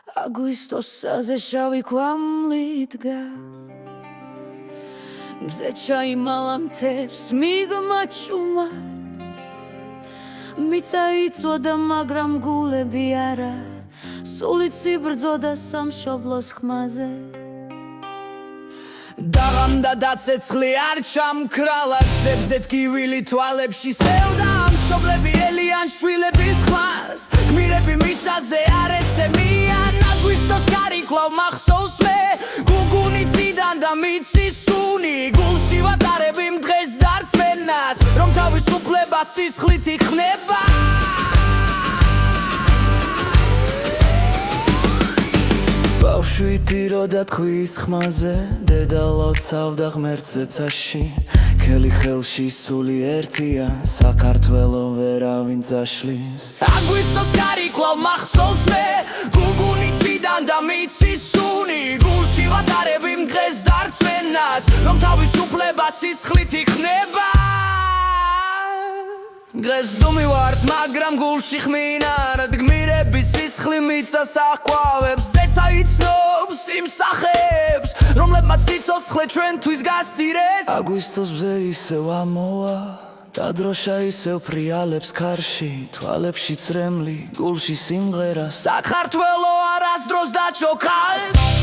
აგვისტოსაზე შავი კვამლი დგა მზე ჩაიმალა მთებს მიგმაჩუმად მიცა იწოდა მაგრამ გულები არა სულიც იბრძოდა სამშობლოს ხმაზე დაღამდა დაცეცხლი არ ჩამქრალა გზებზე ტკივილი თვალებში სევდა მშობლები ელიან შვილების ხმას გმირები მიწაზე არ ეცემიან აგვისტოს კარი კვლავ მახსოვს მე გუგუნი წიდან და მიწის სუნი გულში ვატარები დღეს დარწმენას რომ თავისუფლება სისხლით იქნება ბავშვი ტიროდა თხვის ხმაზე დედა ლოცავდა ღმერთზე ცაში ქელი ხელში სული ერთია საქართველო ვერავინ წაშლის აგვისტოს კარი კვლავ მახსოვს მე გუგუნი წიდან და მიწის სუნი გულში ვატარები დღეს დარწმენას რომ თავისუფლება სისხლით იქნება დღეს დუმივართ მაგრამ გულში ხმინარად გმირების სისხლი მიწას აყვავებს ზეცა იცნობს იმ სახეებს რომლებმაც სიცოცხლე ჩვენთვის გასცირეს აგვისტოს მზე ისევ ამოვა და დროშა ისევ ფრიალებს ქარში თვალებში წრემლი გულში სიმღერა საქართველო არასდროს დაჩოქა